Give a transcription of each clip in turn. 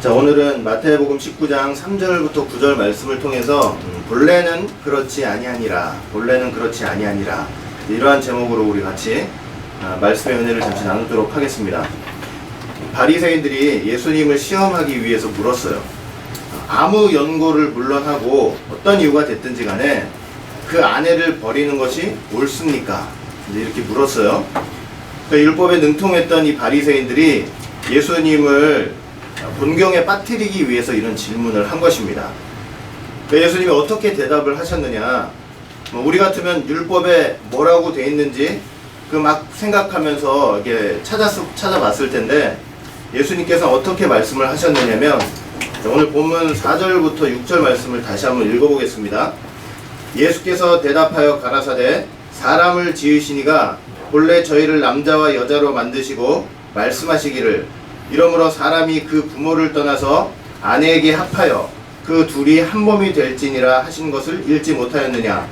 자, 오늘은 마태복음 19장 3절부터 9절 말씀을 통해서 본래는 그렇지 아니하니라, 본래는 그렇지 아니하니라, 이러한 제목으로 우리 같이 말씀의 은혜를 잠시 나누도록 하겠습니다. 바리새인들이 예수님을 시험하기 위해서 물었어요. 아무 연고를 물론하고 어떤 이유가 됐든지 간에 그 아내를 버리는 것이 옳습니까? 이렇게 물었어요. 그러니까 율법에 능통했던 이 바리새인들이 예수님을 곤경에 빠뜨리기 위해서 이런 질문을 한 것입니다. 그러니까 예수님이 어떻게 대답을 하셨느냐, 우리 같으면 율법에 뭐라고 돼 있는지 그 막 생각하면서 이렇게 찾아봤을 텐데, 예수님께서 어떻게 말씀을 하셨느냐면, 오늘 본문 4절부터 6절 말씀을 다시 한번 읽어보겠습니다. 예수께서 대답하여 가라사대, 사람을 지으시니가 본래 저희를 남자와 여자로 만드시고 말씀하시기를, 이러므로 사람이 그 부모를 떠나서 아내에게 합하여 그 둘이 한 몸이 될지니라 하신 것을 읽지 못하였느냐.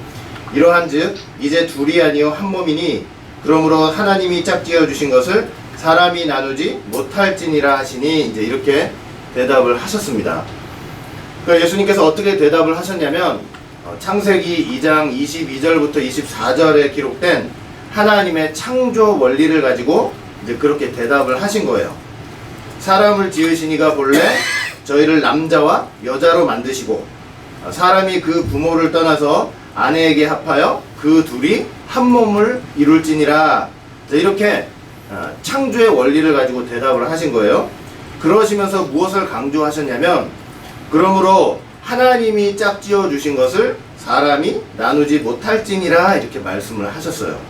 이러한즉 이제 둘이 아니요 한 몸이니, 그러므로 하나님이 짝지어 주신 것을 사람이 나누지 못할지니라 하시니, 이제 이렇게 대답을 하셨습니다. 그러니까 예수님께서 어떻게 대답을 하셨냐면, 창세기 2장 22절부터 24절에 기록된 하나님의 창조 원리를 가지고 이제 그렇게 대답을 하신 거예요. 사람을 지으시니가 본래 저희를 남자와 여자로 만드시고, 사람이 그 부모를 떠나서 아내에게 합하여 그 둘이 한 몸을 이룰지니라. 이렇게 창조의 원리를 가지고 대답을 하신 거예요. 그러시면서 무엇을 강조하셨냐면, 그러므로 하나님이 짝지어 주신 것을 사람이 나누지 못할지니라, 이렇게 말씀을 하셨어요.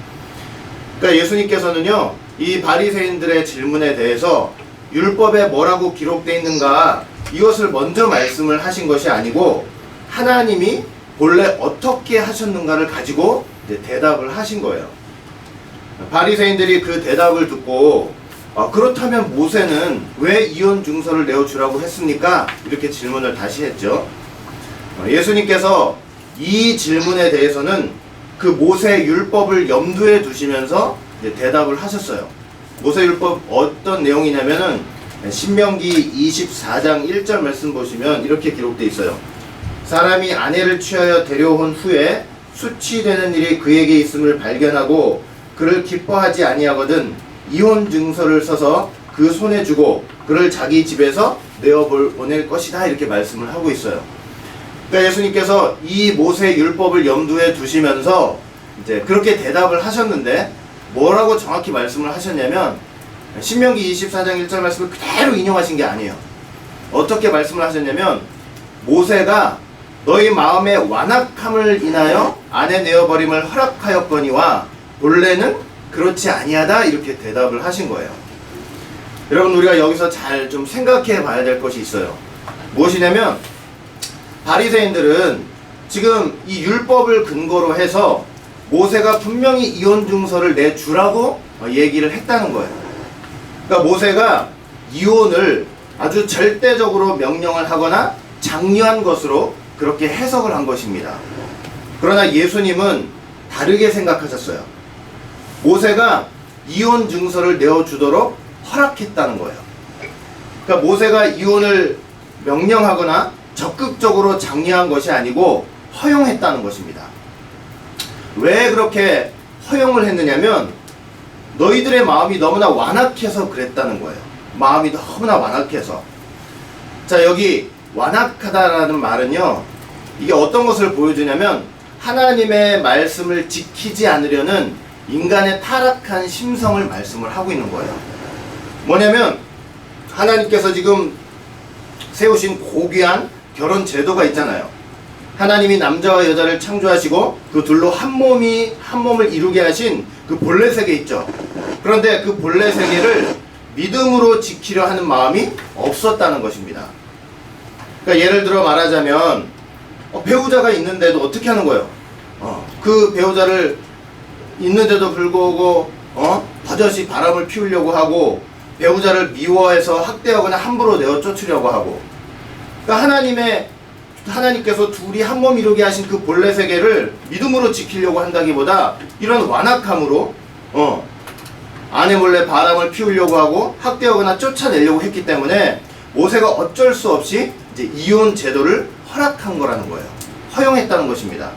그러니까 예수님께서는요, 이 바리새인들의 질문에 대해서 율법에 뭐라고 기록되어 있는가, 이것을 먼저 말씀을 하신 것이 아니고 하나님이 본래 어떻게 하셨는가를 가지고 이제 대답을 하신 거예요. 바리새인들이 그 대답을 듣고 그렇다면 모세는 왜 이혼 증서를 내어주라고 했습니까? 이렇게 질문을 다시 했죠. 예수님께서 이 질문에 대해서는 그 모세 율법을 염두에 두시면서 이제 대답을 하셨어요. 모세 율법 어떤 내용이냐면은 신명기 24장 1절 말씀 보시면 이렇게 기록되어 있어요. 사람이 아내를 취하여 데려온 후에 수치되는 일이 그에게 있음을 발견하고 그를 기뻐하지 아니하거든 이혼 증서를 써서 그 손에 주고 그를 자기 집에서 내어보낼 것이다, 이렇게 말씀을 하고 있어요. 그러니까 예수님께서 이 모세 율법을 염두에 두시면서 이제 그렇게 대답을 하셨는데, 뭐라고 정확히 말씀을 하셨냐면, 신명기 24장 1절 말씀을 그대로 인용하신 게 아니에요. 어떻게 말씀을 하셨냐면, 모세가 너희 마음의 완악함을 인하여 아내 내어버림을 허락하였거니와 본래는 그렇지 아니하다, 이렇게 대답을 하신 거예요. 여러분, 우리가 여기서 잘 좀 생각해 봐야 될 것이 있어요. 무엇이냐면, 바리새인들은 지금 이 율법을 근거로 해서 모세가 분명히 이혼 증서를 내주라고 얘기를 했다는 거예요. 그러니까 모세가 이혼을 아주 절대적으로 명령을 하거나 장려한 것으로 그렇게 해석을 한 것입니다. 그러나 예수님은 다르게 생각하셨어요. 모세가 이혼 증서를 내어주도록 허락했다는 거예요. 그러니까 모세가 이혼을 명령하거나 적극적으로 장려한 것이 아니고 허용했다는 것입니다. 왜 그렇게 허용을 했느냐면, 너희들의 마음이 너무나 완악해서 그랬다는 거예요. 마음이 너무나 완악해서. 자, 여기 완악하다라는 말은요, 이게 어떤 것을 보여주냐면, 하나님의 말씀을 지키지 않으려는 인간의 타락한 심성을 말씀을 하고 있는 거예요. 뭐냐면, 하나님께서 지금 세우신 고귀한 결혼 제도가 있잖아요. 하나님이 남자와 여자를 창조하시고 그 둘로 한 몸을 이루게 하신 그 본래 세계 있죠. 그런데 그 본래 세계를 믿음으로 지키려 하는 마음이 없었다는 것입니다. 그러니까 예를 들어 말하자면, 배우자가 있는데도 어떻게 하는 거예요? 그 배우자를 있는데도 불구하고 버젓이 바람을 피우려고 하고, 배우자를 미워해서 학대하거나 함부로 내어 쫓으려고 하고. 그러니까 하나님께서 둘이 한 몸 이루게 하신 그 본래 세계를 믿음으로 지키려고 한다기보다 이런 완악함으로 아내 몰래 바람을 피우려고 하고 학대하거나 쫓아내려고 했기 때문에 모세가 어쩔 수 없이 이제 이혼 제도를 허락한 거라는 거예요. 허용했다는 것입니다.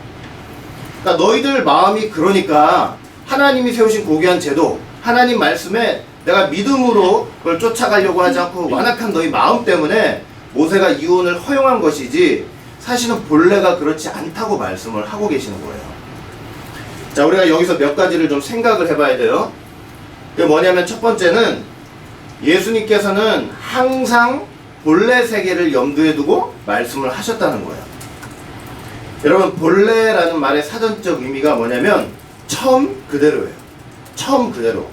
그러니까 너희들 마음이 그러니까 하나님이 세우신 고귀한 제도, 하나님 말씀에 내가 믿음으로 그걸 쫓아가려고 하지 않고 완악한 너희 마음 때문에 모세가 이혼을 허용한 것이지 사실은 본래가 그렇지 않다고 말씀을 하고 계시는 거예요. 자, 우리가 여기서 몇 가지를 좀 생각을 해봐야 돼요. 그게 뭐냐면 첫 번째는 예수님께서는 항상 본래 세계를 염두에 두고 말씀을 하셨다는 거예요. 여러분, 본래라는 말의 사전적 의미가 뭐냐면 처음 그대로예요. 처음 그대로.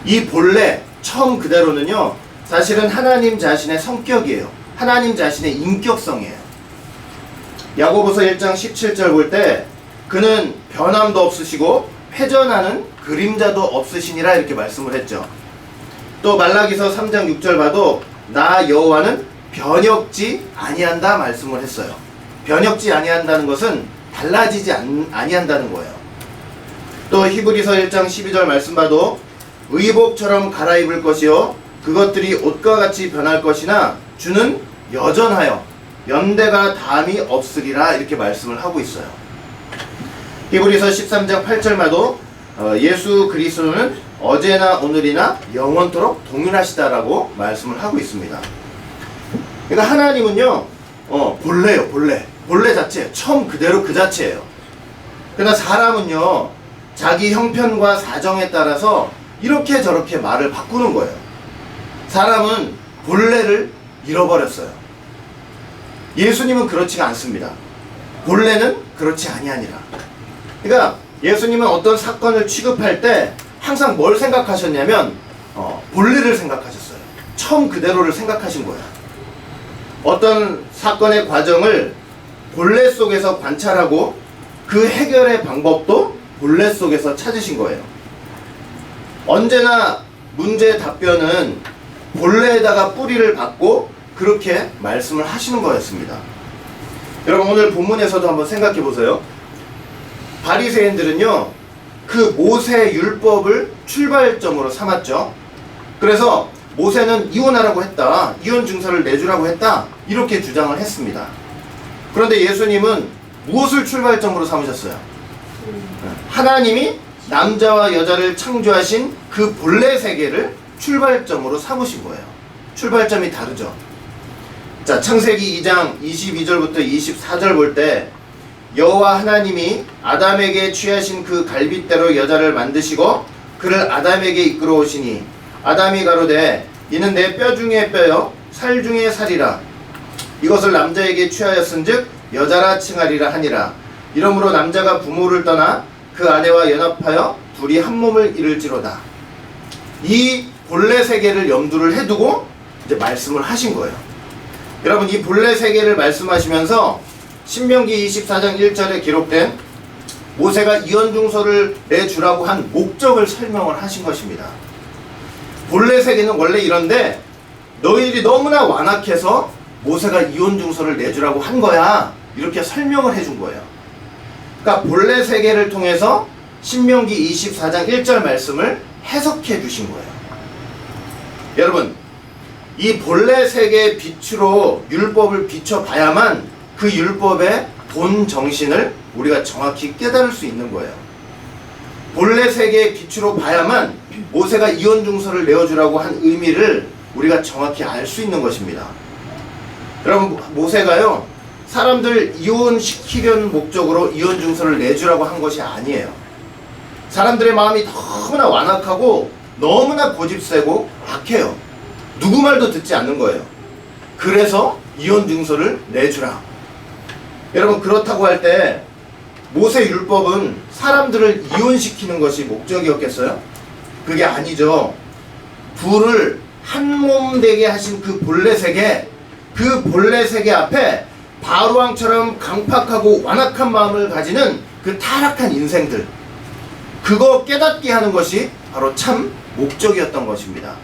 이 본래, 처음 그대로는요, 사실은 하나님 자신의 성격이에요. 하나님 자신의 인격성이에요. 야고보서 1장 17절 볼 때 그는 변함도 없으시고 회전하는 그림자도 없으시니라 이렇게 말씀을 했죠. 또 말라기서 3장 6절 봐도 나 여호와는 변혁지 아니한다 말씀을 했어요. 변혁지 아니한다는 것은 달라지지 아니한다는 거예요. 또 히브리서 1장 12절 말씀 봐도 의복처럼 갈아입을 것이요 그것들이 옷과 같이 변할 것이나 주는 여전하여 연대가 담이 없으리라 이렇게 말씀을 하고 있어요. 히브리서 13장 8절 봐도 예수 그리스도는 어제나 오늘이나 영원토록 동일하시다라고 말씀을 하고 있습니다. 그러니까 하나님은요, 본래요, 본래 자체, 처음 그대로 그 자체예요. 그러나 사람은요, 자기 형편과 사정에 따라서 이렇게 저렇게 말을 바꾸는 거예요. 사람은 본래를 잃어버렸어요. 예수님은 그렇지가 않습니다. 본래는 그렇지 아니하니라. 그러니까 예수님은 어떤 사건을 취급할 때 항상 뭘 생각하셨냐면 본래를 생각하셨어요. 처음 그대로를 생각하신 거예요. 어떤 사건의 과정을 본래 속에서 관찰하고 그 해결의 방법도 본래 속에서 찾으신 거예요. 언제나 문제의 답변은 본래에다가 뿌리를 받고 그렇게 말씀을 하시는 거였습니다. 여러분, 오늘 본문에서도 한번 생각해 보세요. 바리새인들은요, 그 모세 율법을 출발점으로 삼았죠. 그래서 모세는 이혼하라고 했다, 이혼 증서를 내주라고 했다, 이렇게 주장을 했습니다. 그런데 예수님은 무엇을 출발점으로 삼으셨어요? 하나님이 남자와 여자를 창조하신 그 본래 세계를 출발점으로 삼으신 거예요. 출발점이 다르죠. 자, 창세기 2장 22절부터 24절 볼 때 여호와 하나님이 아담에게 취하신 그 갈빗대로 여자를 만드시고 그를 아담에게 이끌어 오시니 아담이 가로되 이는 내 뼈 중에 뼈요 살 중에 살이라 이것을 남자에게 취하였은즉 여자라 칭하리라 하니라. 이러므로 남자가 부모를 떠나 그 아내와 연합하여 둘이 한 몸을 이룰지로다. 이 본래 세계를 염두를 해두고 이제 말씀을 하신 거예요. 여러분, 이 본래 세계를 말씀하시면서 신명기 24장 1절에 기록된 모세가 이혼증서를 내주라고 한 목적을 설명을 하신 것입니다. 본래 세계는 원래 이런데 너희들이 너무나 완악해서 모세가 이혼증서를 내주라고 한 거야, 이렇게 설명을 해준 거예요. 그러니까 본래 세계를 통해서 신명기 24장 1절 말씀을 해석해 주신 거예요. 여러분, 이 본래 세계의 빛으로 율법을 비춰봐야만 그 율법의 본 정신을 우리가 정확히 깨달을 수 있는 거예요. 본래 세계의 빛으로 봐야만 모세가 이혼증서를 내어주라고 한 의미를 우리가 정확히 알 수 있는 것입니다. 여러분, 모세가요, 사람들 이혼시키려는 목적으로 이혼증서를 내주라고 한 것이 아니에요. 사람들의 마음이 너무나 완악하고 너무나 고집세고 악해요. 누구 말도 듣지 않는 거예요. 그래서 이혼증서를 내주라. 여러분, 그렇다고 할 때 모세 율법은 사람들을 이혼시키는 것이 목적이었겠어요? 그게 아니죠. 둘을 한 몸 되게 하신 그 본래 세계, 그 본래 세계 앞에 바로왕처럼 강팍하고 완악한 마음을 가지는 그 타락한 인생들, 그거 깨닫게 하는 것이 바로 참 목적이었던 것입니다.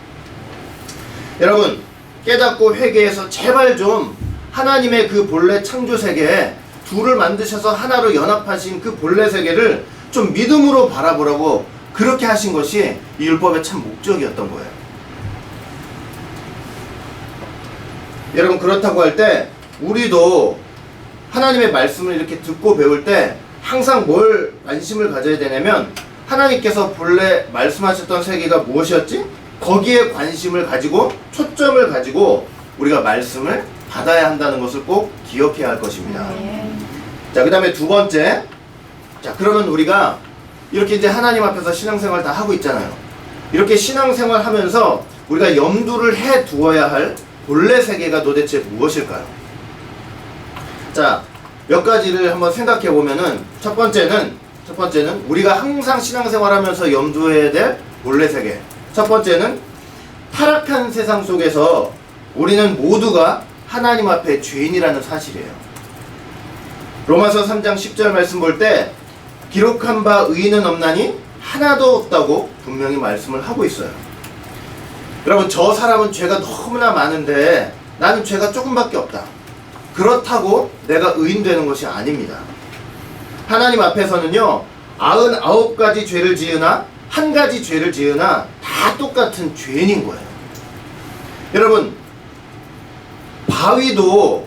여러분, 깨닫고 회개해서 제발 좀 하나님의 그 본래 창조 세계에 둘을 만드셔서 하나로 연합하신 그 본래 세계를 좀 믿음으로 바라보라고 그렇게 하신 것이 이 율법의 참 목적이었던 거예요. 여러분 그렇다고 할 때 우리도 하나님의 말씀을 이렇게 듣고 배울 때 항상 뭘 관심을 가져야 되냐면 하나님께서 본래 말씀하셨던 세계가 무엇이었지? 거기에 관심을 가지고 초점을 가지고 우리가 말씀을 받아야 한다는 것을 꼭 기억해야 할 것입니다. 자, 그 다음에 두 번째. 자, 그러면 우리가 이렇게 이제 하나님 앞에서 신앙생활 다 하고 있잖아요. 이렇게 신앙생활 하면서 우리가 염두를 해 두어야 할 본래 세계가 도대체 무엇일까요? 자, 몇 가지를 한번 생각해 보면은 첫 번째는 우리가 항상 신앙생활 하면서 염두해야 될 본래 세계. 첫 번째는 타락한 세상 속에서 우리는 모두가 하나님 앞에 죄인이라는 사실이에요. 로마서 3장 10절 말씀 볼 때 기록한 바 의인은 없나니 하나도 없다고 분명히 말씀을 하고 있어요. 여러분, 저 사람은 죄가 너무나 많은데 나는 죄가 조금밖에 없다. 그렇다고 내가 의인 되는 것이 아닙니다. 하나님 앞에서는요 99가지 죄를 지으나 한 가지 죄를 지으나 다 똑같은 죄인인 거예요. 여러분,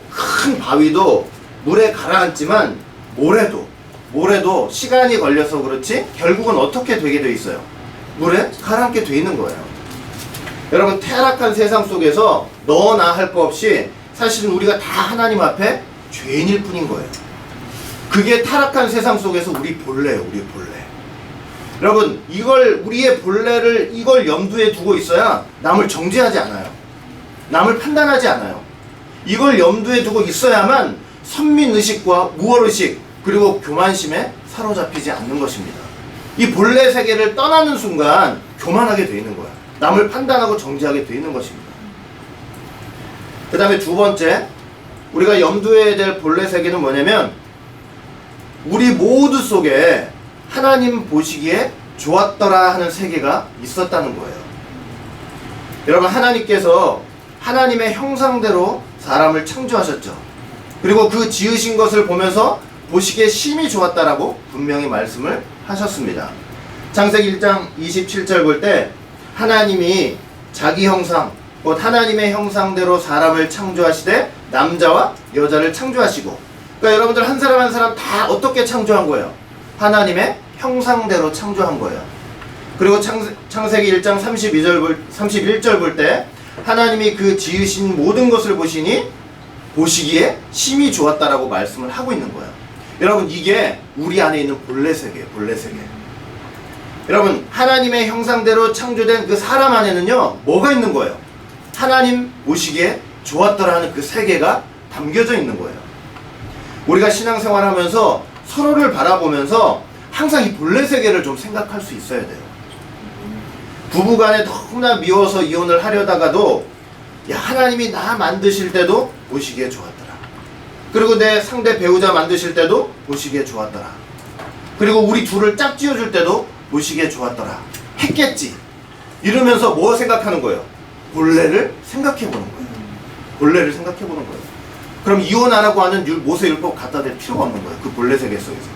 큰 바위도 물에 가라앉지만 모래도 시간이 걸려서 그렇지 결국은 어떻게 되게 돼 있어요? 물에 가라앉게 돼 있는 거예요. 여러분, 타락한 세상 속에서 너나 할 거 없이 사실은 우리가 다 하나님 앞에 죄인일 뿐인 거예요. 그게 타락한 세상 속에서 우리 본래예요. 우리 본래. 여러분, 우리의 본래를 이걸 염두에 두고 있어야 남을 정죄하지 않아요. 남을 판단하지 않아요. 이걸 염두에 두고 있어야만 선민의식과 우월의식 그리고 교만심에 사로잡히지 않는 것입니다. 이 본래 세계를 떠나는 순간 교만하게 돼 있는 거야. 남을 판단하고 정죄하게 돼 있는 것입니다. 그 다음에 두 번째, 우리가 염두해야 될 본래 세계는 뭐냐면 우리 모두 속에 하나님 보시기에 좋았더라 하는 세계가 있었다는 거예요. 여러분, 하나님께서 하나님의 형상대로 사람을 창조하셨죠. 그리고 그 지으신 것을 보면서 보시기에 심히 좋았다라고 분명히 말씀을 하셨습니다. 창세기 1장 27절 볼 때 하나님이 자기 형상, 곧 하나님의 형상대로 사람을 창조하시되 남자와 여자를 창조하시고, 그러니까 여러분들 한 사람 한 사람 다 어떻게 창조한 거예요? 하나님의 형상대로 창조한 거예요. 그리고 창세기 1장 31절 볼 때 하나님이 그 지으신 모든 것을 보시기에 심히 좋았다라고 말씀을 하고 있는 거예요. 여러분, 이게 우리 안에 있는 본래 세계예요. 본래 세계. 여러분, 하나님의 형상대로 창조된 그 사람 안에는요 뭐가 있는 거예요? 하나님 보시기에 좋았더라 하는 그 세계가 담겨져 있는 거예요. 우리가 신앙생활 하면서 서로를 바라보면서 항상 이 본래 세계를 좀 생각할 수 있어야 돼요. 부부간에 너무나 미워서 이혼을 하려다가도 하나님이 나 만드실 때도 보시기에 좋았더라. 그리고 내 상대 배우자 만드실 때도 보시기에 좋았더라. 그리고 우리 둘을 짝지어줄 때도 보시기에 좋았더라. 했겠지. 이러면서 뭐 생각하는 거예요? 본래를 생각해보는 거예요. 본래를 생각해보는 거예요. 그럼 이혼 안 하고 하는 모세율법 갖다 댈 필요가 없는 거예요. 그 본래 세계 속에서.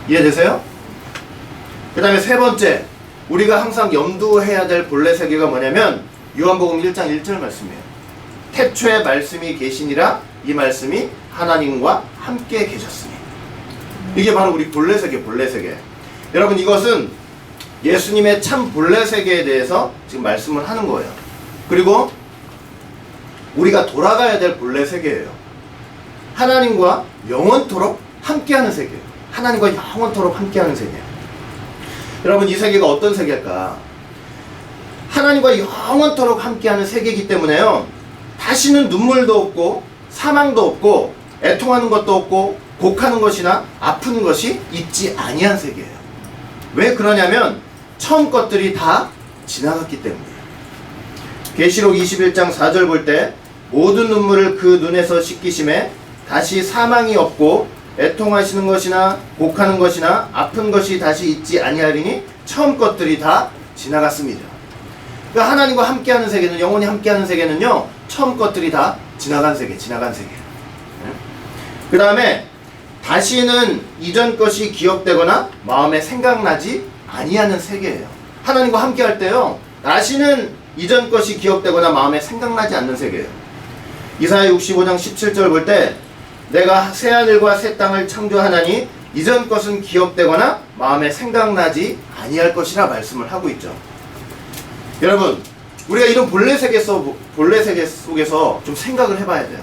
이해되세요? 그 다음에 세 번째, 우리가 항상 염두해야 될 본래 세계가 뭐냐면 요한복음 1장 1절 말씀이에요. 태초에 말씀이 계시니라 이 말씀이 하나님과 함께 계셨으니. 이게 바로 우리 본래 세계, 본래 세계. 여러분, 이것은 예수님의 참 본래 세계에 대해서 지금 말씀을 하는 거예요. 그리고 우리가 돌아가야 될 본래 세계예요. 하나님과 영원토록 함께하는 세계예요. 하나님과 영원토록 함께하는 세계예요. 여러분, 이 세계가 어떤 세계일까? 하나님과 영원토록 함께하는 세계이기 때문에요, 다시는 눈물도 없고 사망도 없고 애통하는 것도 없고 곡하는 것이나 아픈 것이 있지 아니한 세계예요. 왜 그러냐면 처음 것들이 다 지나갔기 때문이에요. 계시록 21장 4절 볼 때 모든 눈물을 그 눈에서 씻기심에 다시 사망이 없고 애통하시는 것이나 곡하는 것이나 아픈 것이 다시 있지 아니하리니 처음 것들이 다 지나갔습니다. 그러니까 하나님과 함께하는 세계는, 영원히 함께하는 세계는요 처음 것들이 다 지나간 세계. 그 다음에 다시는 이전 것이 기억되거나 마음에 생각나지 아니하는 세계예요. 하나님과 함께할 때요 다시는 이전 것이 기억되거나 마음에 생각나지 않는 세계예요. 이사야 65장 17절 볼 때 내가 새하늘과 새 땅을 창조하나니 이전 것은 기억되거나 마음에 생각나지 아니할 것이라 말씀을 하고 있죠. 여러분, 우리가 이런 본래 세계 속에서 좀 생각을 해봐야 돼요.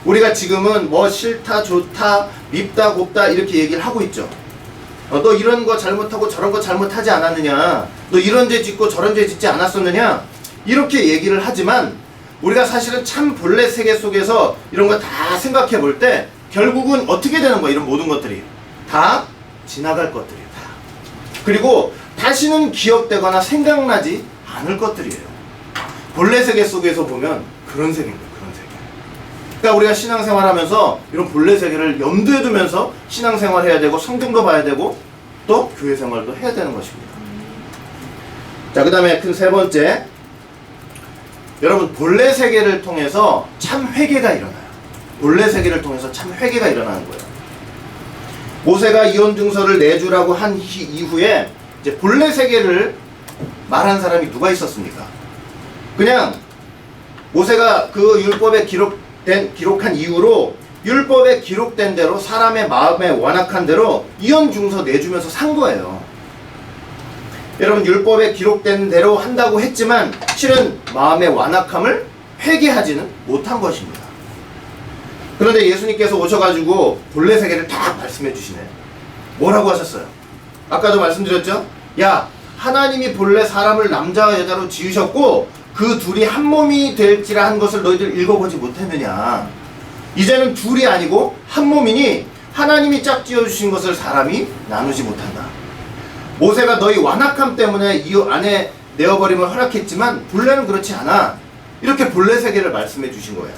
우리가 지금은 뭐 싫다 좋다 밉다 곱다 이렇게 얘기를 하고 있죠. 너 이런 거 잘못하고 저런 거 잘못하지 않았느냐, 너 이런 죄 짓고 저런 죄 짓지 않았었느냐, 이렇게 얘기를 하지만 우리가 사실은 참 본래 세계 속에서 이런 거 다 생각해 볼 때 결국은 어떻게 되는 거야? 이런 모든 것들이 다 지나갈 것들이에요. 다. 그리고 다시는 기억되거나 생각나지 않을 것들이에요. 본래 세계 속에서 보면 그런 세계입니다. 그런 세계. 그러니까 우리가 신앙생활 하면서 이런 본래 세계를 염두에 두면서 신앙생활 해야 되고 성경도 봐야 되고 또 교회 생활도 해야 되는 것입니다. 자, 그 다음에 큰 세 번째, 여러분 본래 세계를 통해서 참 회개가 일어나요. 본래 세계를 통해서 참 회개가 일어나는 거예요. 모세가 이혼 증서를 내주라고 한 이후에 이제 본래 세계를 말한 사람이 누가 있었습니까? 그냥 모세가 그 율법에 기록한 이후로 율법에 기록된 대로 사람의 마음에 완악한 대로 이혼 증서 내주면서 산 거예요. 여러분, 율법에 기록된 대로 한다고 했지만 실은 마음의 완악함을 회개하지는 못한 것입니다. 그런데 예수님께서 오셔가지고 본래 세계를 딱 말씀해 주시네. 뭐라고 하셨어요? 아까도 말씀드렸죠? 야, 하나님이 본래 사람을 남자와 여자로 지으셨고 그 둘이 한 몸이 될지라 한 것을 너희들 읽어보지 못했느냐. 이제는 둘이 아니고 한 몸이니 하나님이 짝지어 주신 것을 사람이 나누지 못한다. 모세가 너희 완악함 때문에 이 안에 내어버림을 허락했지만 본래는 그렇지 않아. 이렇게 본래 세계를 말씀해 주신 거예요.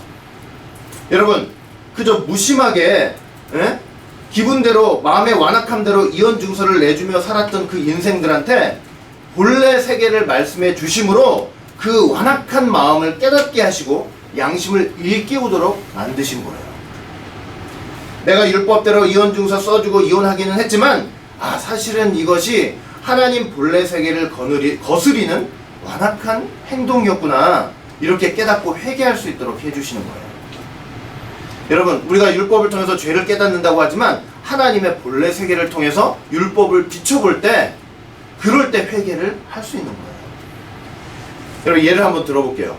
여러분, 그저 무심하게 기분대로 마음의 완악함대로 이혼 증서를 내주며 살았던 그 인생들한테 본래 세계를 말씀해 주심으로 그 완악한 마음을 깨닫게 하시고 양심을 일깨우도록 만드신 거예요. 내가 율법대로 이혼 증서 써주고 이혼하기는 했지만 사실은 이것이 하나님 본래 세계를 거스리는 완악한 행동이었구나, 이렇게 깨닫고 회개할 수 있도록 해주시는 거예요. 여러분, 우리가 율법을 통해서 죄를 깨닫는다고 하지만 하나님의 본래 세계를 통해서 율법을 비춰볼 때 그럴 때 회개를 할 수 있는 거예요. 여러분, 예를 한번 들어볼게요.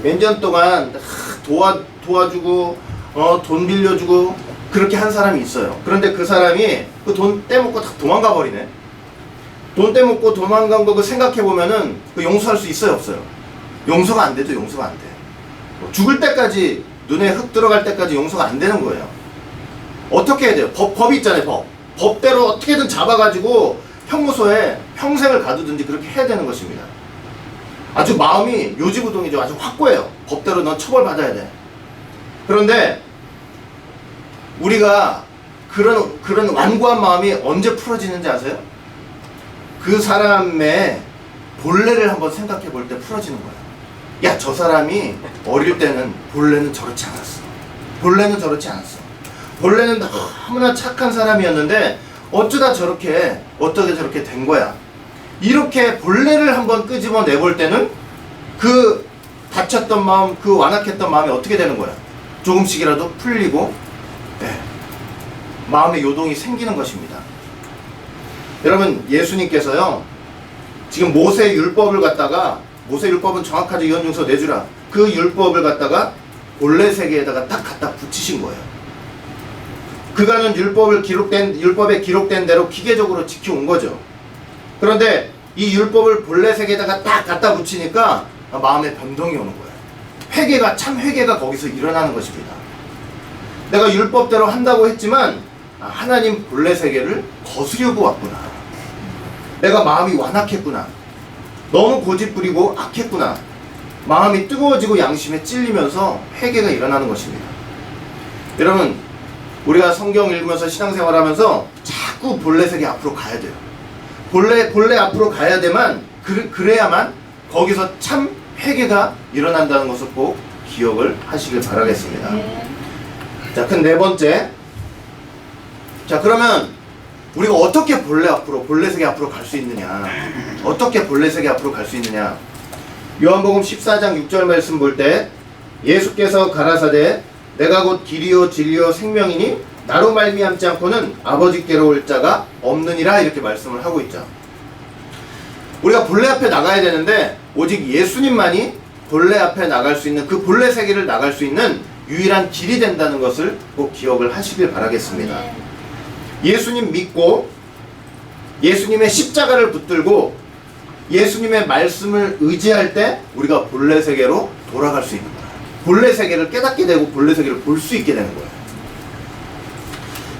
몇 년 동안 도와주고 돈 빌려주고 그렇게 한 사람이 있어요. 그런데 그 사람이 그 돈 떼먹고 다 도망가 버리네. 돈 떼먹고 도망간 거 생각해보면은 그 용서할 수 있어요, 없어요? 용서가 안 되죠. 용서가 안 돼. 죽을 때까지, 눈에 흙 들어갈 때까지 용서가 안 되는 거예요. 어떻게 해야 돼요? 법이 있잖아요. 법대로 어떻게든 잡아가지고 형무소에 평생을 가두든지 그렇게 해야 되는 것입니다. 아주 마음이 요지부동이죠. 아주 확고해요. 법대로 넌 처벌받아야 돼. 그런데 우리가 그런 완고한 마음이 언제 풀어지는지 아세요? 그 사람의 본래를 한번 생각해 볼 때 풀어지는 거예요. 야, 저 사람이 어릴 때는 본래는 저렇지 않았어. 본래는 저렇지 않았어. 본래는 너무나 착한 사람이었는데 어쩌다 어떻게 저렇게 된 거야. 이렇게 본래를 한번 끄집어 내볼 때는 그 다쳤던 마음, 그 완악했던 마음이 어떻게 되는 거야? 조금씩이라도 풀리고 마음의 요동이 생기는 것입니다. 여러분, 예수님께서요, 지금 모세 율법을 갖다가, 모세 율법은 정확하게 이혼 증서 내주라, 그 율법을 갖다가 본래 세계에다가 딱 갖다 붙이신 거예요. 그가는 율법에 기록된 대로 기계적으로 지켜온 거죠. 그런데 이 율법을 본래 세계에다가 딱 갖다 붙이니까 마음의 변동이 오는 거예요. 참 회개가 거기서 일어나는 것입니다. 내가 율법대로 한다고 했지만 하나님 본래 세계를 거스르고 왔구나. 내가 마음이 완악했구나. 너무 고집부리고 악했구나. 마음이 뜨거워지고 양심에 찔리면서 회개가 일어나는 것입니다. 여러분, 우리가 성경 읽으면서 신앙생활하면서 자꾸 본래 세계 앞으로 가야 돼요. 본래 앞으로 가야 되만 그래야만 거기서 참 회개가 일어난다는 것을 꼭 기억을 하시길 바라겠습니다. 자, 큰 네 번째. 자, 그러면 우리가 어떻게 본래 세계 앞으로 갈 수 있느냐? 어떻게 본래 세계 앞으로 갈 수 있느냐? 요한복음 14장 6절 말씀 볼 때 예수께서 가라사대 내가 곧 길이요 진리요 생명이니 나로 말미암지 않고는 아버지께로 올 자가 없느니라 이렇게 말씀을 하고 있죠. 우리가 본래 앞에 나가야 되는데 오직 예수님만이 본래 앞에 나갈 수 있는 그 본래 세계를 나갈 수 있는 유일한 길이 된다는 것을 꼭 기억을 하시길 바라겠습니다. 예수님 믿고 예수님의 십자가를 붙들고 예수님의 말씀을 의지할 때 우리가 본래 세계로 돌아갈 수 있는 거예요. 본래 세계를 깨닫게 되고 본래 세계를 볼 수 있게 되는 거예요.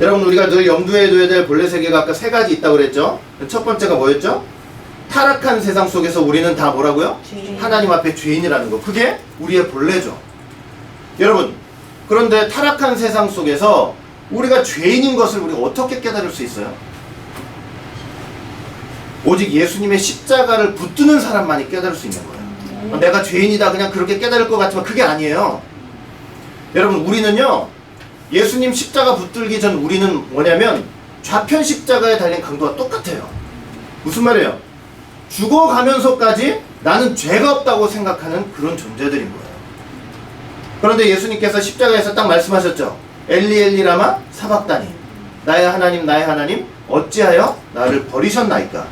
여러분 우리가 늘 염두에 둬야 될 본래 세계가 아까 세 가지 있다고 그랬죠? 첫 번째가 뭐였죠? 타락한 세상 속에서 우리는 다 뭐라고요? 죄인. 하나님 앞에 죄인이라는 거. 그게 우리의 본래죠. 여러분 그런데 타락한 세상 속에서 우리가 죄인인 것을 우리가 어떻게 깨달을 수 있어요? 오직 예수님의 십자가를 붙드는 사람만이 깨달을 수 있는 거예요. 내가 죄인이다 그냥 그렇게 깨달을 것 같지만 그게 아니에요. 여러분 우리는요 예수님 십자가 붙들기 전 우리는 뭐냐면 좌편 십자가에 달린 강도와 똑같아요. 무슨 말이에요? 죽어가면서까지 나는 죄가 없다고 생각하는 그런 존재들인 거예요. 그런데 예수님께서 십자가에서 딱 말씀하셨죠. 엘리 엘리 라마 사박다니 나의 하나님 어찌하여 나를 버리셨나이까.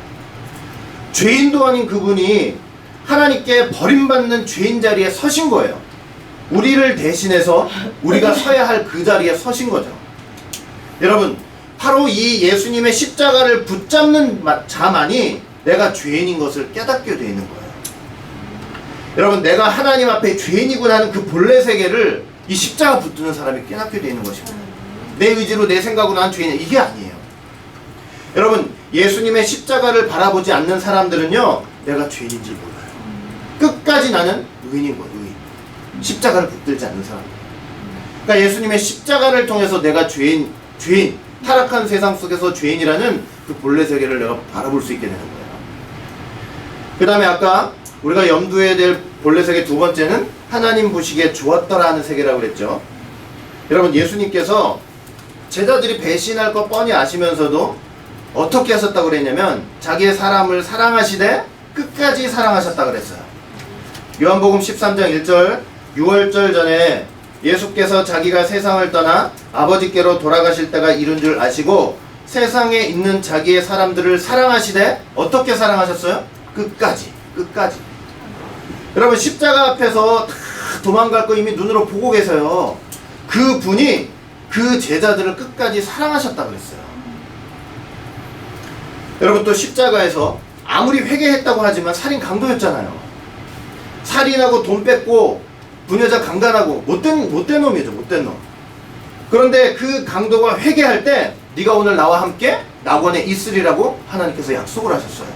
죄인도 아닌 그분이 하나님께 버림받는 죄인 자리에 서신 거예요. 우리를 대신해서 우리가 서야 할 그 자리에 서신 거죠. 여러분 바로 이 예수님의 십자가를 붙잡는 자만이 내가 죄인인 것을 깨닫게 되어 있는 거예요. 여러분 내가 하나님 앞에 죄인이구나 하는 그 본래 세계를 이 십자가 붙드는 사람이 깨닫게 되어 있는 것입니다. 내 의지로 내 생각으로 난 죄인이야 이게 아니에요. 여러분 예수님의 십자가를 바라보지 않는 사람들은요 내가 죄인인지 몰라요. 끝까지 나는 의인인 거예요. 의인. 십자가를 붙들지 않는 사람들. 그러니까 예수님의 십자가를 통해서 내가 죄인 타락한 세상 속에서 죄인이라는 그 본래 세계를 내가 바라볼 수 있게 되는 거예요. 그 다음에 아까 우리가 염두해야 될 본래 세계 두 번째는 하나님 보시기에 좋았더라 하는 세계라고 그랬죠. 여러분 예수님께서 제자들이 배신할 거 뻔히 아시면서도 어떻게 하셨다고 그랬냐면 자기의 사람을 사랑하시되 끝까지 사랑하셨다고 그랬어요. 요한복음 13장 1절 6월절 전에 예수께서 자기가 세상을 떠나 아버지께로 돌아가실 때가 이른 줄 아시고 세상에 있는 자기의 사람들을 사랑하시되 어떻게 사랑하셨어요? 끝까지. 여러분 십자가 앞에서 다 도망갈 거 이미 눈으로 보고 계세요. 그 분이 그 제자들을 끝까지 사랑하셨다고 그랬어요. 여러분 또 십자가에서 아무리 회개했다고 하지만 살인 강도였잖아요. 살인하고 돈 뺏고 부녀자 강간하고 못된 놈이죠. 못된 놈. 그런데 그 강도가 회개할 때 네가 오늘 나와 함께 낙원에 있으리라고 하나님께서 약속을 하셨어요.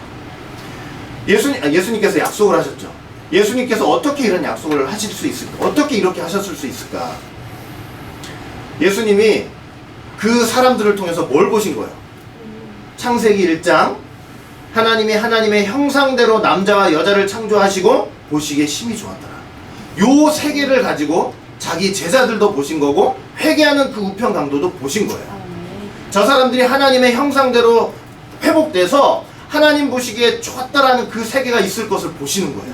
예수님께서 약속을 하셨죠. 예수님께서 어떻게 이런 약속을 하실 수 있을까? 어떻게 이렇게 하셨을 수 있을까? 예수님이 그 사람들을 통해서 뭘 보신 거예요? 창세기 1장 하나님이 하나님의 형상대로 남자와 여자를 창조하시고 보시기에 심히 좋았더라. 요 세계를 가지고 자기 제자들도 보신 거고 회개하는 그 우편 강도도 보신 거예요. 저 사람들이 하나님의 형상대로 회복돼서 하나님 보시기에 좋았다라는 그 세계가 있을 것을 보시는 거예요.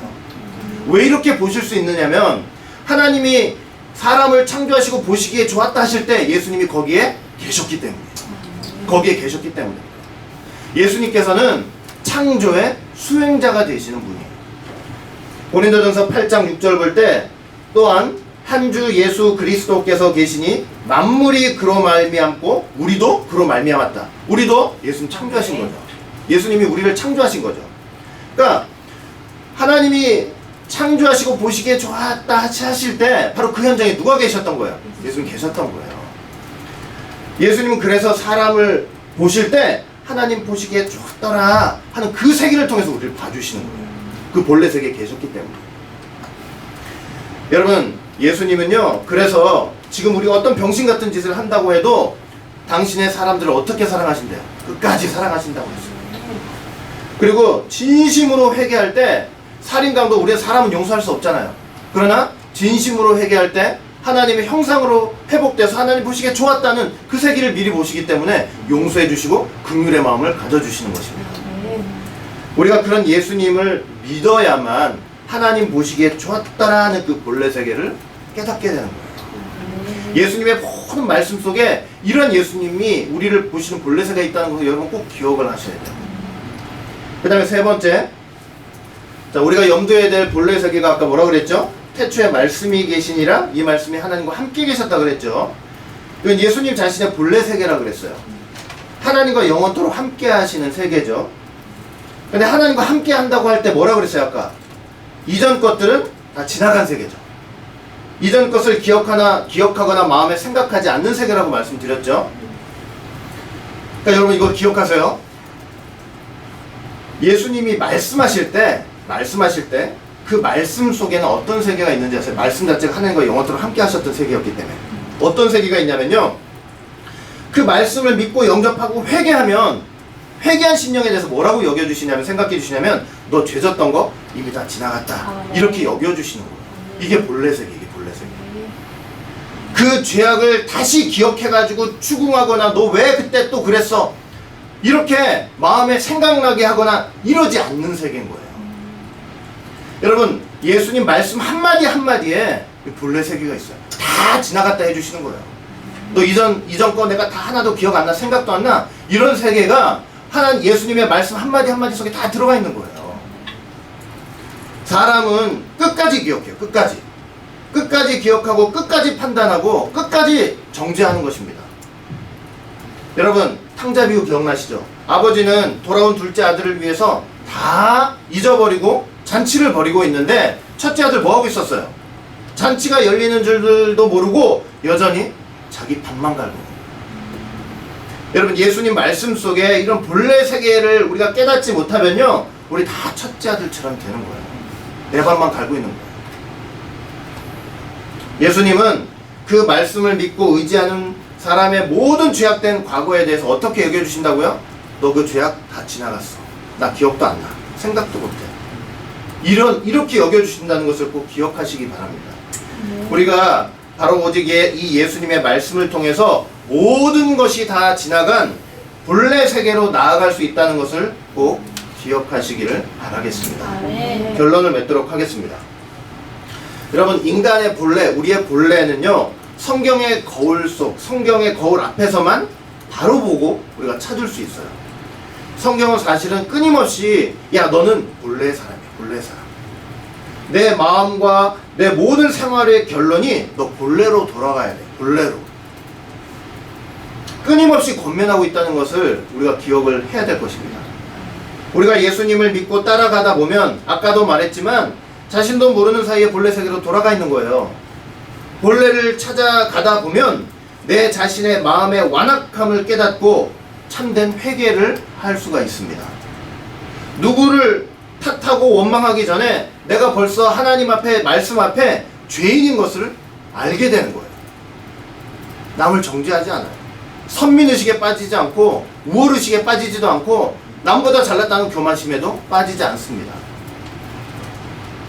왜 이렇게 보실 수 있느냐면 하나님이 사람을 창조하시고 보시기에 좋았다 하실 때 예수님이 거기에 계셨기 때문이에요. 거기에 계셨기 때문에 예수님께서는 창조의 수행자가 되시는 분이에요. 고린도전서 8장 6절 볼 때 또한 한 주 예수 그리스도께서 계시니 만물이 그로 말미암고 우리도 그로 말미암았다. 우리도 예수님 창조하신 거죠. 예수님이 우리를 창조하신 거죠. 그러니까 하나님이 창조하시고 보시기에 좋았다 하실 때 바로 그 현장에 누가 계셨던 거예요? 예수님 계셨던 거예요. 예수님은 그래서 사람을 보실 때 하나님 보시기에 좋았더라 하는 그 세계를 통해서 우리를 봐주시는 거예요. 그 본래 세계에 계셨기 때문에. 여러분 예수님은요 그래서 지금 우리가 어떤 병신 같은 짓을 한다고 해도 당신의 사람들을 어떻게 사랑하신대요? 끝까지 사랑하신다고 했어요. 그리고 진심으로 회개할 때 살인강도 우리가 사람은 용서할 수 없잖아요. 그러나 진심으로 회개할 때 하나님의 형상으로 회복돼서 하나님 보시기에 좋았다는 그 세계를 미리 보시기 때문에 용서해 주시고 긍휼의 마음을 가져주시는 것입니다. 우리가 그런 예수님을 믿어야만 하나님 보시기에 좋았다라는 그 본래 세계를 깨닫게 되는 거예요. 예수님의 모든 말씀 속에 이런 예수님이 우리를 보시는 본래 세계가 있다는 것을 여러분 꼭 기억을 하셔야 돼요. 그 다음에 세 번째, 자, 우리가 염두해야 될 본래 세계가 아까 뭐라고 그랬죠? 태초에 말씀이 계시니라, 이 말씀이 하나님과 함께 계셨다 그랬죠. 이건 예수님 자신의 본래 세계라고 그랬어요. 하나님과 영원토록 함께 하시는 세계죠. 근데 하나님과 함께 한다고 할 때 뭐라고 그랬어요 아까? 이전 것들은 다 지나간 세계죠. 이전 것을 기억하거나 마음에 생각하지 않는 세계라고 말씀드렸죠. 그러니까 여러분 이거 기억하세요. 예수님이 말씀하실 때 그 말씀 속에는 어떤 세계가 있는지 아세요? 말씀 자체가 하나님과 영원토록 함께 하셨던 세계였기 때문에. 어떤 세계가 있냐면요, 그 말씀을 믿고 영접하고 회개하면, 회개한 심령에 대해서 뭐라고 여겨주시냐면, 생각해 주시냐면, 너 죄졌던 거 이미 다 지나갔다, 이렇게 여겨주시는 거예요. 이게 본래 세계, 이게 본래 세계. 그 죄악을 다시 기억해가지고 추궁하거나 너 왜 그때 또 그랬어, 이렇게 마음에 생각나게 하거나 이러지 않는 세계인 거예요. 여러분, 예수님 말씀 한마디 한마디에 본래 세계가 있어요. 다 지나갔다 해주시는 거예요. 너 이전 거 내가 다 하나도 기억 안 나, 생각도 안 나, 이런 세계가 예수님의 말씀 한마디 한마디 속에 다 들어가 있는 거예요. 사람은 끝까지 기억해요. 끝까지 기억하고 끝까지 판단하고 끝까지 정죄하는 것입니다. 여러분, 탕자 비유 기억나시죠? 아버지는 돌아온 둘째 아들을 위해서 다 잊어버리고 잔치를 벌이고 있는데 첫째 아들 뭐하고 있었어요? 잔치가 열리는 줄도 모르고 여전히 자기 밥만 갈고. 여러분, 예수님 말씀 속에 이런 본래 세계를 우리가 깨닫지 못하면요, 우리 다 첫째 아들처럼 되는 거예요. 내 밥만 갈고 있는 거예요. 예수님은 그 말씀을 믿고 의지하는 사람의 모든 죄악된 과거에 대해서 어떻게 여겨주신다고요? 너 그 죄악 다 지나갔어. 나 기억도 안 나. 생각도 못해. 이렇게 여겨주신다는 것을 꼭 기억하시기 바랍니다. 우리가 바로 오직 이 예수님의 말씀을 통해서 모든 것이 다 지나간 본래 세계로 나아갈 수 있다는 것을 꼭 기억하시기를 바라겠습니다. 결론을 맺도록 하겠습니다. 여러분, 인간의 본래, 우리의 본래는요, 성경의 거울 속, 성경의 거울 앞에서만 바로 보고 우리가 찾을 수 있어요. 성경은 사실은 끊임없이 야, 너는 본래 사람이야, 본래 사람. 내 마음과 내 모든 생활의 결론이 너 본래로 돌아가야 돼, 본래로. 끊임없이 권면하고 있다는 것을 우리가 기억을 해야 될 것입니다. 우리가 예수님을 믿고 따라가다 보면 아까도 말했지만 자신도 모르는 사이에 본래 세계로 돌아가 있는 거예요. 본래를 찾아가다 보면 내 자신의 마음의 완악함을 깨닫고 참된 회개를 할 수가 있습니다. 누구를 탓하고 원망하기 전에 내가 벌써 하나님 앞에, 말씀 앞에 죄인인 것을 알게 되는 거예요. 남을 정죄하지 않아요. 선민의식에 빠지지 않고 우월의식에 빠지지도 않고 남보다 잘났다는 교만심에도 빠지지 않습니다.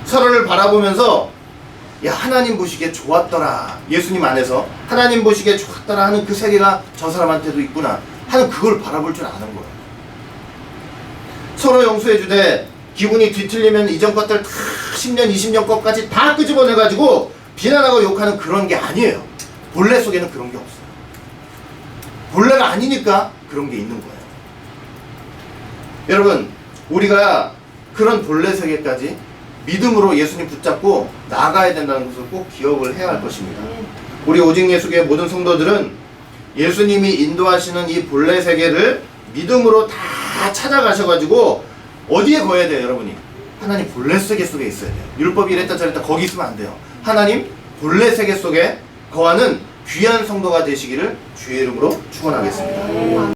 서로를 바라보면서 야, 하나님 보시기에 좋았더라, 예수님 안에서 하나님 보시기에 좋았더라 하는 그 세계가 저 사람한테도 있구나 하는 그걸 바라볼 줄 아는 거예요. 서로 용서해주되 기분이 뒤틀리면 이전 것들 다 10년 20년 것까지 다 끄집어내가지고 비난하고 욕하는 그런 게 아니에요. 본래 속에는 그런 게 없어요. 본래가 아니니까 그런 게 있는 거예요. 여러분, 우리가 그런 본래 세계까지 믿음으로 예수님 붙잡고 나아가야 된다는 것을 꼭 기억을 해야 할 것입니다. 우리 오직 예수교회 모든 성도들은 예수님이 인도하시는 이 본래 세계를 믿음으로 다 찾아가셔가지고 어디에 거해야 돼요, 여러분이? 하나님 본래 세계 속에 있어야 돼요. 율법이 이랬다 저랬다 거기 있으면 안 돼요. 하나님 본래 세계 속에 거하는 귀한 성도가 되시기를 주의 이름으로 축원하겠습니다.